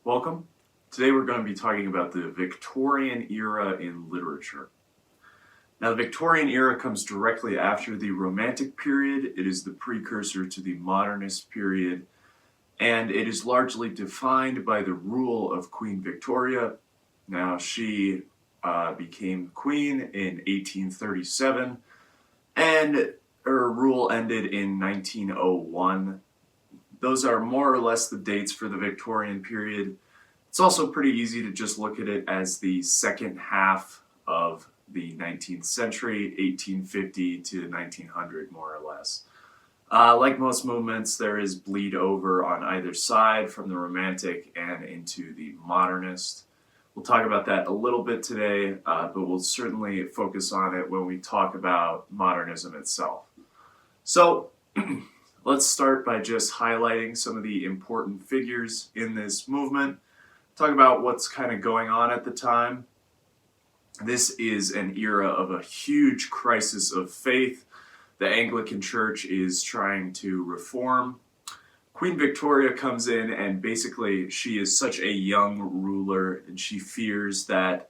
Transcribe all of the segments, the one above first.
Welcome. Today we're going to be talking about the Victorian era in literature. Now, the Victorian era comes directly after the Romantic period. It is the precursor to the Modernist period, and it is largely defined by the rule of Queen Victoria. Now, she became queen in 1837, and her rule ended in 1901. Those are more or less the dates for the Victorian period. It's also pretty easy to just look at it as the second half of the 19th century, 1850 to 1900, more or less. Like most movements, there is bleed over on either side from the Romantic and into the Modernist. We'll talk about that a little bit today, but we'll certainly focus on it when we talk about modernism itself. So, let's start by just highlighting some of the important figures in this movement. Talk about what's kind of going on at the time. This is an era of a huge crisis of faith. The Anglican Church is trying to reform. Queen Victoria comes in, and basically she is such a young ruler, and she fears that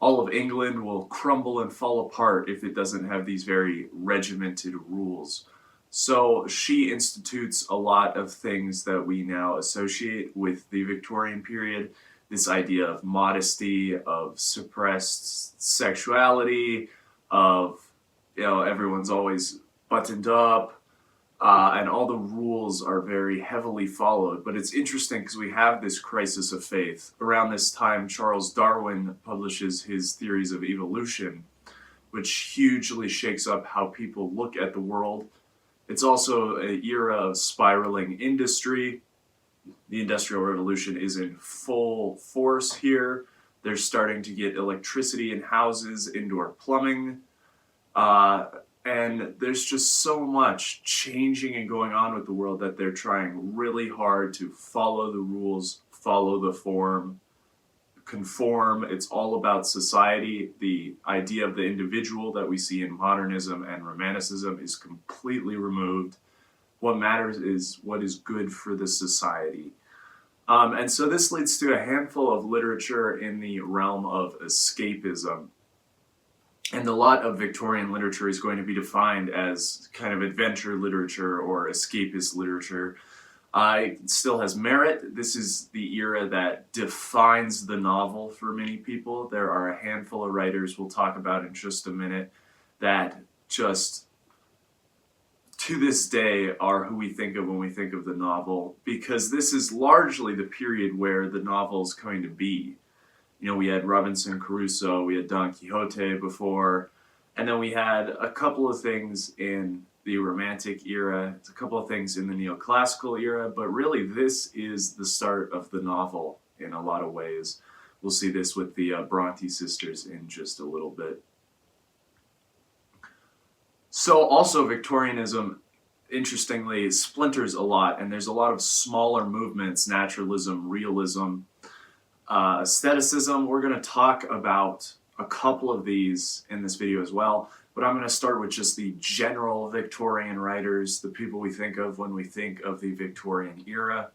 all of England will crumble and fall apart if it doesn't have these very regimented rules. So she institutes a lot of things that we now associate with the Victorian period. This idea of modesty, of suppressed sexuality, of, everyone's always buttoned up, and all the rules are very heavily followed. But it's interesting because we have this crisis of faith. Around this time, Charles Darwin publishes his theories of evolution, which hugely shakes up how people look at the world. It's also an era of spiraling industry. The Industrial Revolution is in full force here. They're starting to get electricity in houses, indoor plumbing, and there's just so much changing and going on with the world that they're trying really hard to follow the rules, follow the form, conform. It's all about society. The idea of the individual that we see in modernism and romanticism is completely removed. What matters is what is good for the society. And so this leads to a handful of literature in the realm of escapism. And a lot of Victorian literature is going to be defined as kind of adventure literature or escapist literature. It still has merit. This is the era that defines the novel for many people. There are a handful of writers we'll talk about in just a minute that just to this day are who we think of when we think of the novel, because this is largely the period where the novel is going to be. We had Robinson Crusoe, we had Don Quixote before, and then we had a couple of things in the Romantic era, a couple of things in the Neoclassical era, but really this is the start of the novel in a lot of ways. We'll see this with the Brontes sisters in just a little bit. So also Victorianism, interestingly, splinters a lot, and there's a lot of smaller movements: naturalism, realism, aestheticism. We're going to talk about a couple of these in this video as well, but I'm going to start with just the general Victorian writers, the people we think of when we think of the Victorian era.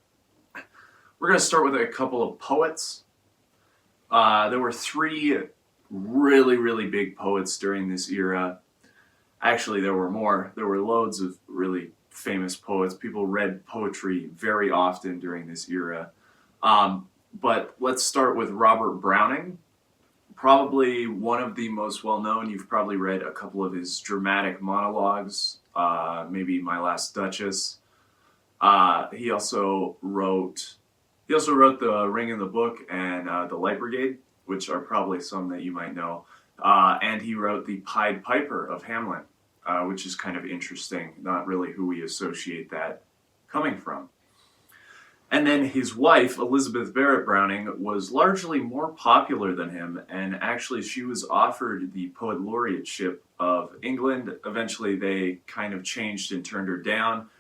We're going to start with a couple of poets. There were three really, really big poets during this era. Actually, there were more. There were loads of really famous poets. People read poetry very often during this era. But let's start with Robert Browning. Probably one of the most well-known. You've probably read a couple of his dramatic monologues, maybe My Last Duchess. He also wrote The Ring in the Book and The Light Brigade, which are probably some that you might know. And he wrote The Pied Piper of Hamlet, which is kind of interesting, not really who we associate that coming from. And then his wife, Elizabeth Barrett Browning, was largely more popular than him, and actually she was offered the Poet Laureateship of England. Eventually they kind of changed and turned her down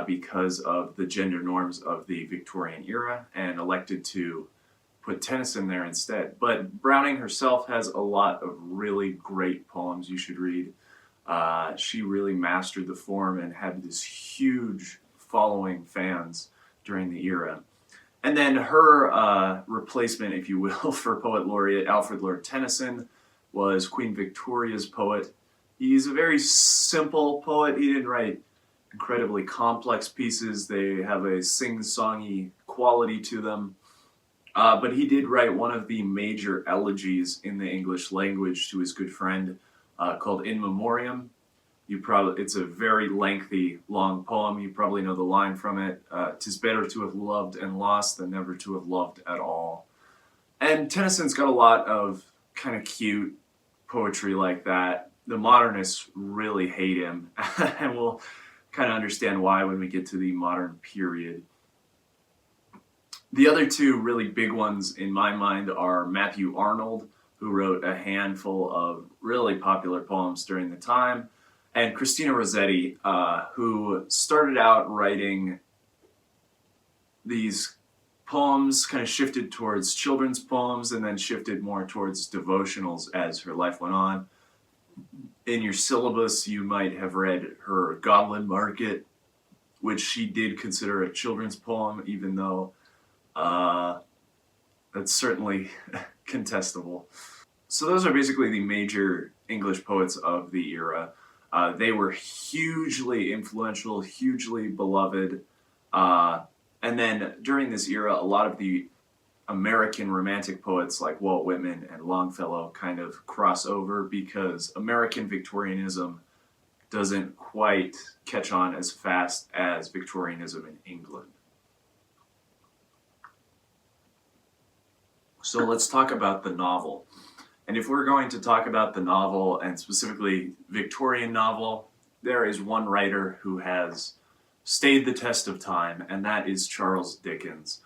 because of the gender norms of the Victorian era, and elected to put Tennyson there instead. But Browning herself has a lot of really great poems you should read. She really mastered the form and had this huge following fans during the era. And then her replacement, if you will, for Poet Laureate Alfred Lord Tennyson was Queen Victoria's poet. He's a very simple poet. He didn't write incredibly complex pieces. They have a sing-songy quality to them. But he did write one of the major elegies in the English language to his good friend called In Memoriam. It's a very lengthy, long poem. You probably know the line from it. "'Tis better to have loved and lost than never to have loved at all." And Tennyson's got a lot of kind of cute poetry like that. The modernists really hate him, and we'll kind of understand why when we get to the modern period. The other two really big ones in my mind are Matthew Arnold, who wrote a handful of really popular poems during the time, and Christina Rossetti, who started out writing these poems, kind of shifted towards children's poems, and then shifted more towards devotionals as her life went on. In your syllabus, you might have read her Goblin Market, which she did consider a children's poem, even though that's certainly contestable. So those are basically the major English poets of the era. They were hugely influential, hugely beloved. And then during this era, a lot of the American Romantic poets like Walt Whitman and Longfellow kind of cross over because American Victorianism doesn't quite catch on as fast as Victorianism in England. So let's talk about the novel. And if we're going to talk about the novel, and specifically Victorian novel, there is one writer who has stayed the test of time, and that is Charles Dickens.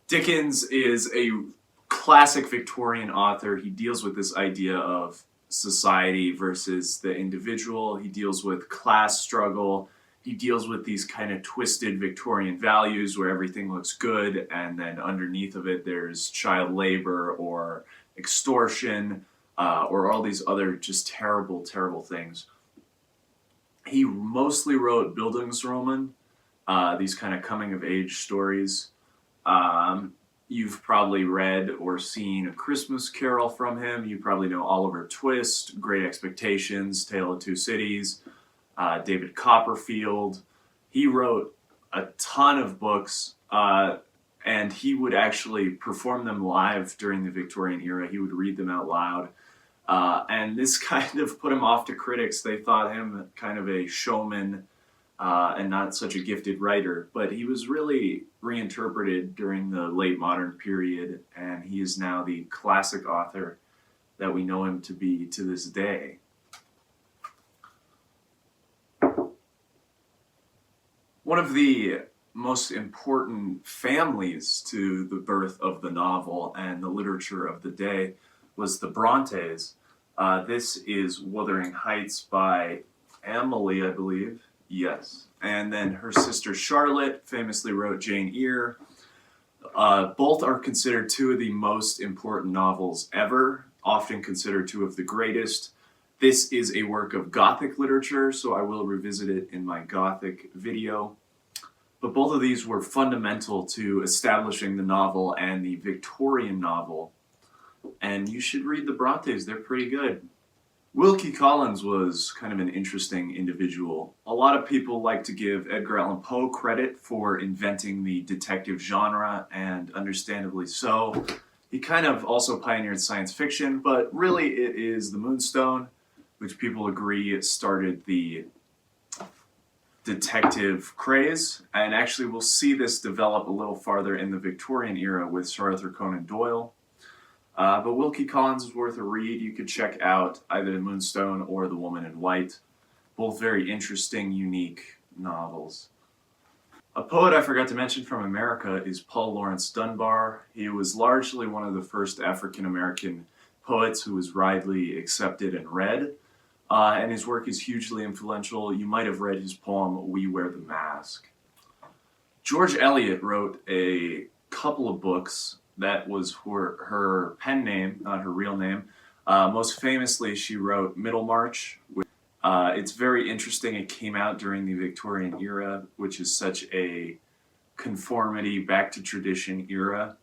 Dickens is a classic Victorian author. He deals with this idea of society versus the individual. He deals with class struggle. He deals with these kind of twisted Victorian values where everything looks good, and then underneath of it there's child labor or extortion or all these other just terrible, terrible things. He mostly wrote Bildungsroman, these kind of coming-of-age stories. You've probably read or seen A Christmas Carol from him. You probably know Oliver Twist, Great Expectations, Tale of Two Cities, David Copperfield. He wrote a ton of books, and he would actually perform them live during the Victorian era. He would read them out loud. And this kind of put him off to critics. They thought him kind of a showman and not such a gifted writer. But he was really reinterpreted during the late modern period, and he is now the classic author that we know him to be to this day. One of the most important families to the birth of the novel and the literature of the day was the Brontes. This is Wuthering Heights by Emily, I believe. Yes. And then her sister Charlotte famously wrote Jane Eyre. Both are considered two of the most important novels ever, often considered two of the greatest. This is a work of Gothic literature, so I will revisit it in my Gothic video. But both of these were fundamental to establishing the novel and the Victorian novel. And you should read the Brontes, they're pretty good. Willy Collins was kind of an interesting individual. A lot of people like to give Edgar Allan Poe credit for inventing the detective genre, and understandably so. He kind of also pioneered science fiction, but really it is The Moonstone, which people agree started the detective craze, and actually we'll see this develop a little farther in the Victorian era with Sir Arthur Conan Doyle. But Willy Collins is worth a read. You could check out either The Moonstone or The Woman in White. Both very interesting, unique novels. A poet I forgot to mention from America is Paul Laurence Dunbar. He was largely one of the first African-American poets who was widely accepted and read. And his work is hugely influential. You might have read his poem, We Wear the Mask. George Elliot wrote a couple of books. That was her pen name, not her real name. Most famously, she wrote Middlemarch. It's very interesting. It came out during the Victorian era, which is such a conformity, back to tradition era.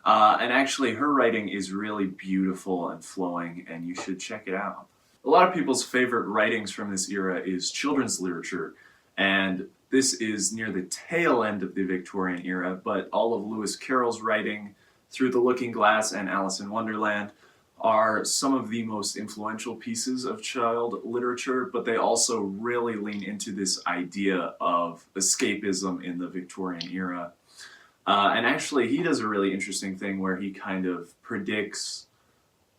And actually, her writing is really beautiful and flowing, and you should check it out. A lot of people's favorite writings from this era is children's literature, and this is near the tail end of the Victorian era, but all of Lewis Carroll's writing, Through the Looking Glass and Alice in Wonderland, are some of the most influential pieces of child literature, but they also really lean into this idea of escapism in the Victorian era. And actually, he does a really interesting thing where he kind of predicts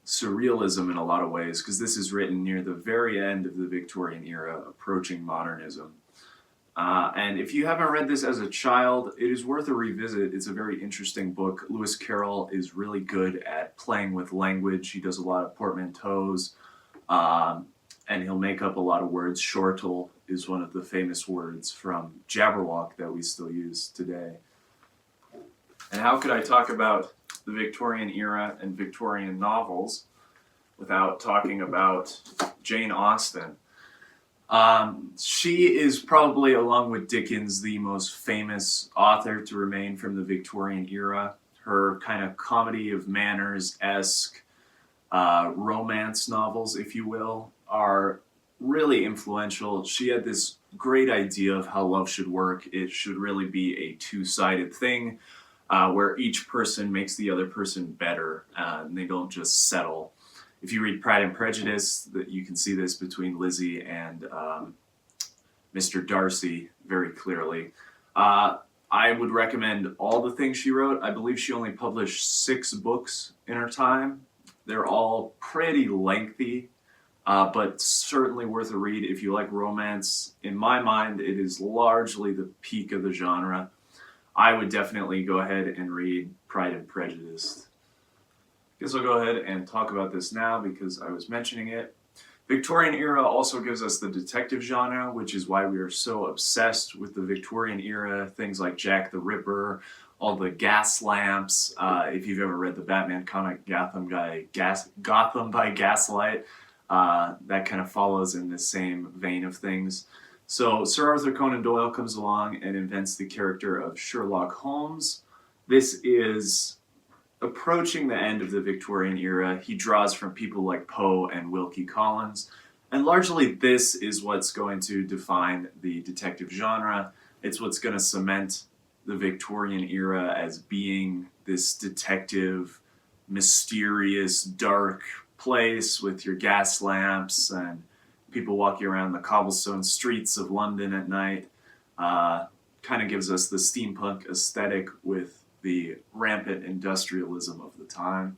surrealism in a lot of ways, because this is written near the very end of the Victorian era, approaching modernism. And if you haven't read this as a child, it is worth a revisit. It's a very interesting book. Lewis Carroll is really good at playing with language. He does a lot of portmanteaus, and he'll make up a lot of words. Shortle is one of the famous words from Jabberwock that we still use today. And how could I talk about the Victorian era and Victorian novels without talking about Jane Austen? She is probably, along with Dickens, the most famous author to remain from the Victorian era. Her kind of comedy of manners-esque romance novels, if you will, are really influential. She had this great idea of how love should work. It should really be a two-sided thing, where each person makes the other person better, and they don't just settle. If you read Pride and Prejudice, you can see this between Lizzie and Mr. Darcy very clearly. I would recommend all the things she wrote. I believe she only published 6 books in her time. They're all pretty lengthy, but certainly worth a read if you like romance. In my mind, it is largely the peak of the genre. I would definitely go ahead and read Pride and Prejudice. Guess I'll go ahead and talk about this now because I was mentioning it. Victorian era also gives us the detective genre, which is why we are so obsessed with the Victorian era. Things like Jack the Ripper, all the gas lamps. If you've ever read the Batman comic Gotham by Gaslight, that kind of follows in the same vein of things. So Sir Arthur Conan Doyle comes along and invents the character of Sherlock Holmes. This is approaching the end of the Victorian era. He draws from people like Poe and Willy Collins, and largely this is what's going to define the detective genre. It's what's going to cement the Victorian era as being this detective, mysterious, dark place with your gas lamps and people walking around the cobblestone streets of London at night. Kind of gives us the steampunk aesthetic with the rampant industrialism of the time.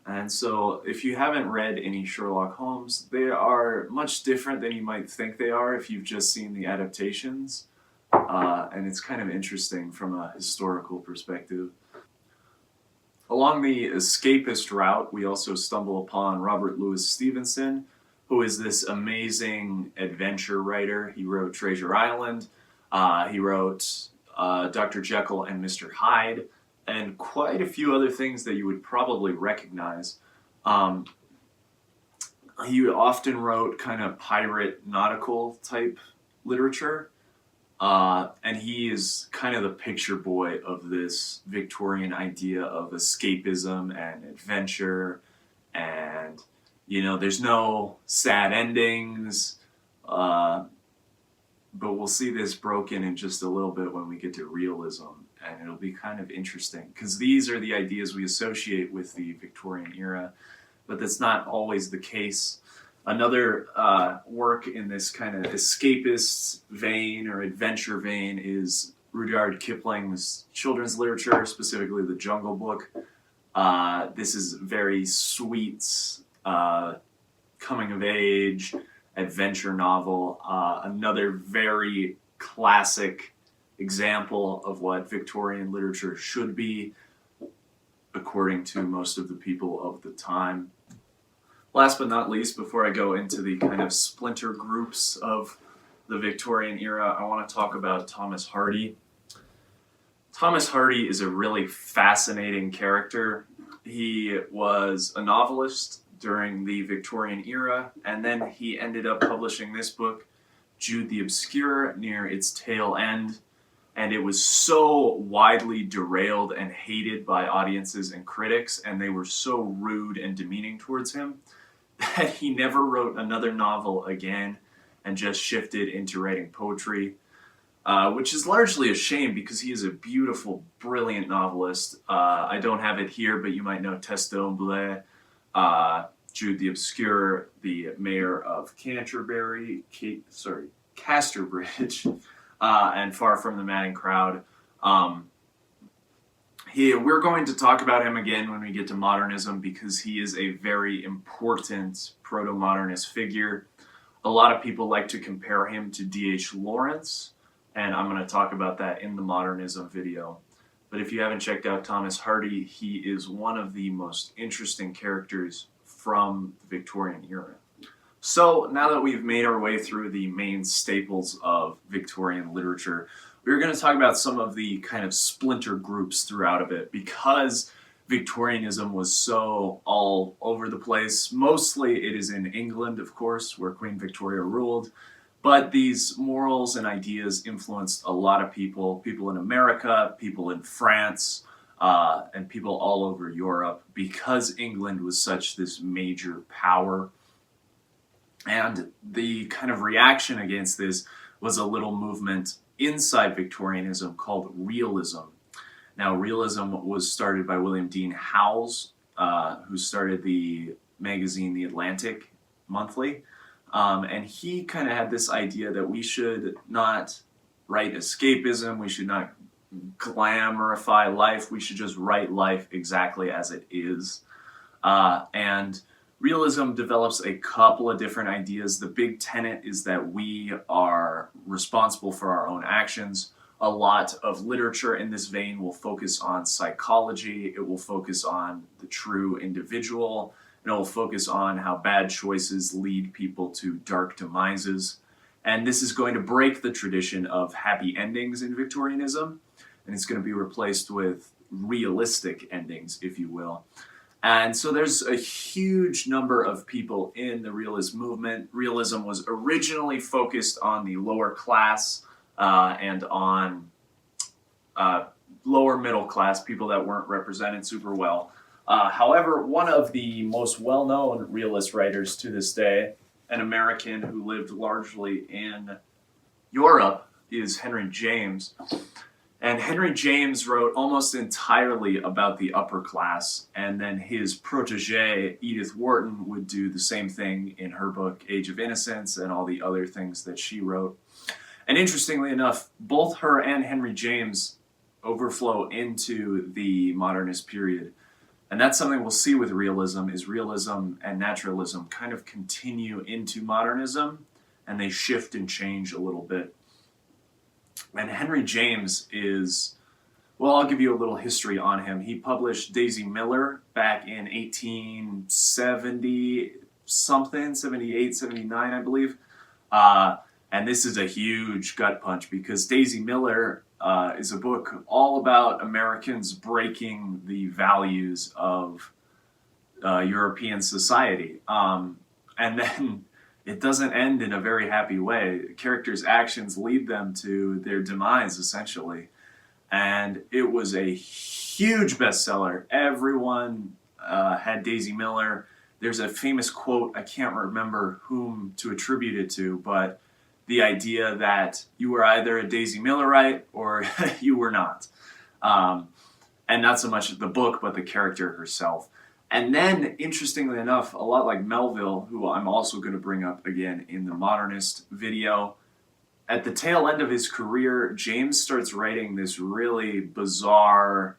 And so if you haven't read any Sherlock Holmes, they are much different than you might think they are if you've just seen the adaptations. And it's kind of interesting from a historical perspective. Along the escapist route, we also stumble upon Robert Louis Stevenson, who is this amazing adventure writer. He wrote Treasure Island. He wrote Dr. Jekyll and Mr. Hyde, and quite a few other things that you would probably recognize. He often wrote kind of pirate nautical type literature, and he is kind of the picture boy of this Victorian idea of escapism and adventure, and there's no sad endings. But we'll see this broken in just a little bit when we get to realism, and it'll be kind of interesting because these are the ideas we associate with the Victorian era, but that's not always the case. Another work in this kind of escapist vein or adventure vein is Rudyard Kipling's children's literature, specifically the Jungle Book. This is very sweet, coming of age, adventure novel, another very classic example of what Victorian literature should be, according to most of the people of the time. Last but not least, before I go into the kind of splinter groups of the Victorian era, I want to talk about Thomas Hardy. Thomas Hardy is a really fascinating character. He was a novelist during the Victorian era, and then he ended up publishing this book, Jude the Obscure, near its tail end. and it was so widely derailed and hated by audiences and critics, and they were so rude and demeaning towards him that he never wrote another novel again and just shifted into writing poetry, which is largely a shame because he is a beautiful, brilliant novelist. I don't have it here, but you might know Test d'Amblay, Jude the Obscure, the Mayor of Casterbridge, and Far from the Madding Crowd. We're going to talk about him again when we get to modernism because he is a very important proto-modernist figure. A lot of people like to compare him to D.H. Lawrence, and I'm going to talk about that in the modernism video. But if you haven't checked out Thomas Hardy, he is one of the most interesting characters from the Victorian era. So now that we've made our way through the main staples of Victorian literature, we're going to talk about some of the kind of splinter groups throughout of it because Victorianism was so all over the place. Mostly it is in England, of course, where Queen Victoria ruled, but these morals and ideas influenced a lot of people in America, people in France, and people all over Europe because England was such this major power. And the kind of reaction against this was a little movement inside Victorianism called realism. Now, realism was started by William Dean Howells, who started the magazine The Atlantic Monthly. And he kind of had this idea that we should not write escapism, we should not glamourify life, we should just write life exactly as it is. And realism develops a couple of different ideas. The big tenet is that we are responsible for our own actions. A lot of literature in this vein will focus on psychology, it will focus on the true individual, and it will focus on how bad choices lead people to dark demises. And this is going to break the tradition of happy endings in Victorianism, and it's going to be replaced with realistic endings, if you will. And so there's a huge number of people in the realist movement. Realism was originally focused on the lower class and on lower middle class, people that weren't represented super well. However, one of the most well-known realist writers to this day, an American who lived largely in Europe, is Henry James. And Henry James wrote almost entirely about the upper class, and then his protege, Edith Wharton, would do the same thing in her book, Age of Innocence, and all the other things that she wrote. And interestingly enough, both her and Henry James overflow into the modernist period. And that's something we'll see with realism, is realism and naturalism kind of continue into modernism, and they shift and change a little bit. And Henry James is, well, I'll give you a little history on him. He published Daisy Miller back in 1870-something, 78, 79, I believe. And this is a huge gut punch because Daisy Miller is a book all about Americans breaking the values of European society. And then it doesn't end in a very happy way. Characters' actions lead them to their demise, essentially. And it was a huge bestseller. Everyone had Daisy Miller. There's a famous quote, I can't remember whom to attribute it to, but the idea that you were either a Daisy Millerite or you were not. And not so much the book, but the character herself. And then, interestingly enough, a lot like Melville, who I'm also going to bring up again in the modernist video, at the tail end of his career, James starts writing this really bizarre,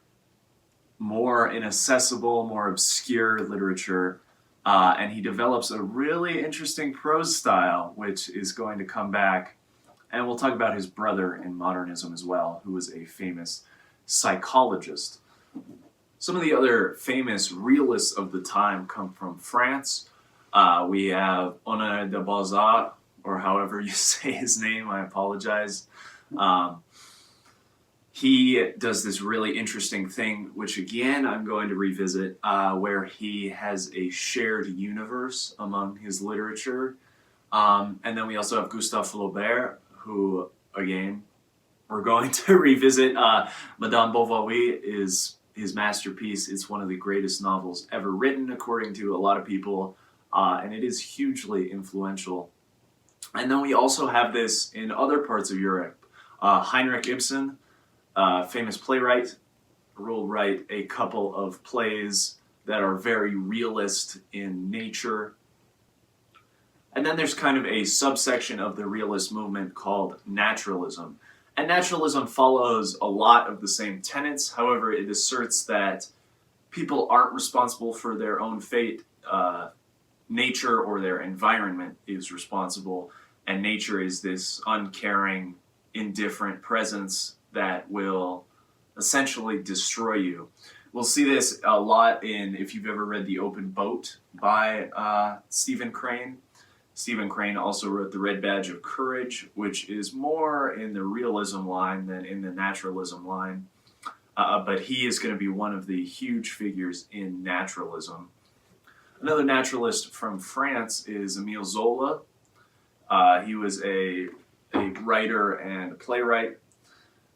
more inaccessible, more obscure literature, and he develops a really interesting prose style, which is going to come back. And we'll talk about his brother in modernism as well, who was a famous psychologist. Some of the other famous realists of the time come from France. We have Honoré de Balzac, or however you say his name, I apologize. He does this really interesting thing, which again I'm going to revisit, where he has a shared universe among his literature. And then we also have Gustave Flaubert, who, again, We're going to revisit Madame Bovary is his masterpiece. It's one of the greatest novels ever written, according to a lot of people, and it is hugely influential. And then we also have this in other parts of Europe. Heinrich Ibsen, famous playwright, will write a couple of plays that are very realist in nature. And then there's kind of a subsection of the realist movement called naturalism. And naturalism follows a lot of the same tenets. However, it asserts that people aren't responsible for their own fate. Nature or their environment is responsible. And nature is this uncaring, indifferent presence that will essentially destroy you. We'll see this a lot in, if you've ever read The Open Boat by Stephen Crane. Stephen Crane also wrote The Red Badge of Courage, which is more in the realism line than in the naturalism line. But he is going to be one of the huge figures in naturalism. Another naturalist from France is Emil Zola. He was a writer and a playwright.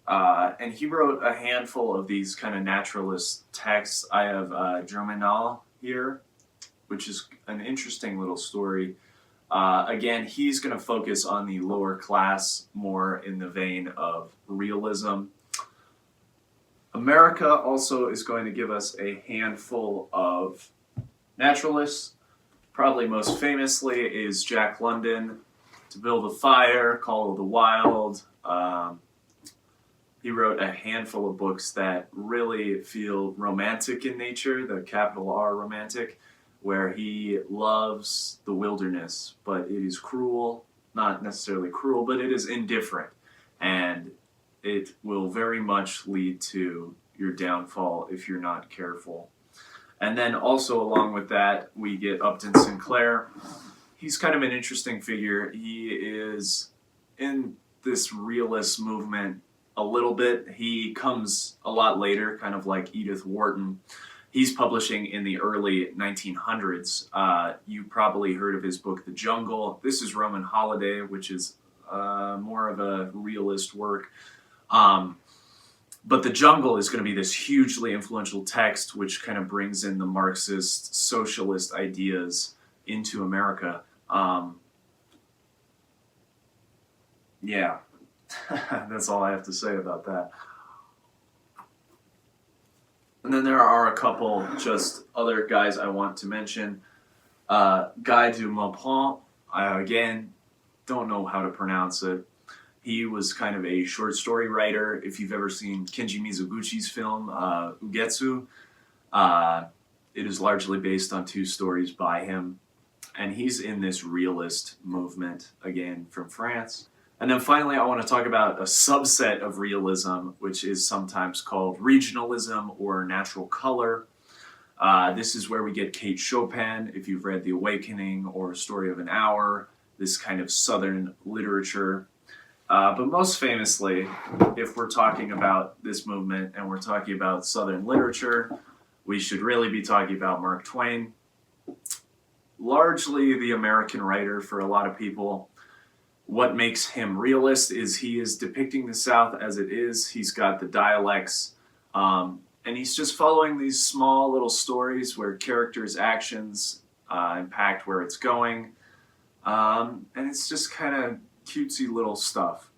And he wrote a handful of these kind of naturalist texts. I have Germinal here, which is an interesting little story. Again, he's going to focus on the lower class more in the vein of realism. America also is going to give us a handful of naturalists. Probably most famously is Jack London, To Build a Fire, Call of the Wild. He wrote a handful of books that really feel romantic in nature, the capital R romantic, where he loves the wilderness, but it is cruel, not necessarily cruel, but it is indifferent. And it will very much lead to your downfall if you're not careful. And then also along with that, we get Upton Sinclair. He's kind of an interesting figure. He is in this realist movement a little bit. He comes a lot later, kind of like Edith Wharton. He's publishing in the early 1900s. You probably heard of his book, The Jungle. This is Roman Holiday, which is more of a realist work. But The Jungle is going to be this hugely influential text which kind of brings in the Marxist, socialist ideas into America. Yeah, that's all I have to say about that. And then there are a couple just other guys I want to mention. Guy du Maupassant, I again don't know how to pronounce it. He was kind of a short story writer. If you've ever seen Kenji Mizoguchi's film, Ugetsu, it is largely based on two stories by him. And he's in this realist movement, again, from France. And then finally, I want to talk about a subset of realism, which is sometimes called regionalism or natural color. This is where we get Kate Chopin, if you've read The Awakening or Story of an Hour, this kind of Southern literature. But most famously, if we're talking about this movement and we're talking about Southern literature, we should really be talking about Mark Twain. Largely the American writer for a lot of people. What makes him realist is he is depicting the South as it is. He's got the dialects, and he's just following these small little stories where characters' actions impact where it's going. And it's just kind of cutesy little stuff.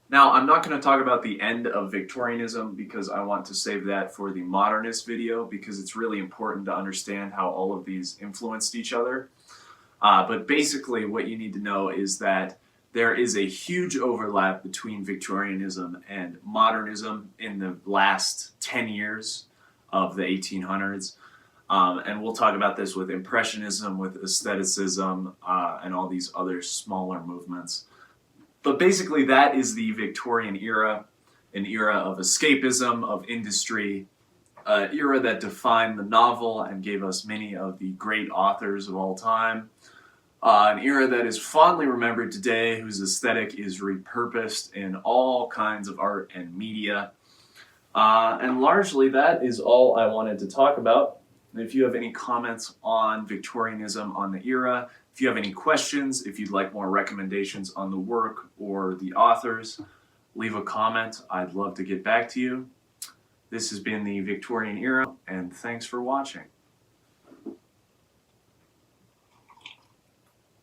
Now, I'm not going to talk about the end of Victorianism because I want to save that for the modernist video because it's really important to understand how all of these influenced each other. But basically what you need to know is that there is a huge overlap between Victorianism and modernism in the last 10 years of the 1800s. And we'll talk about this with Impressionism, with aestheticism, and all these other smaller movements. But basically that is the Victorian era, an era of escapism, of industry, an era that defined the novel and gave us many of the great authors of all time. An era that is fondly remembered today, whose aesthetic is repurposed in all kinds of art and media. And largely that is all I wanted to talk about. If you have any comments on Victorianism, on the era, if you have any questions, if you'd like more recommendations on the work or the authors, leave a comment. I'd love to get back to you. This has been the Victorian era, and thanks for watching.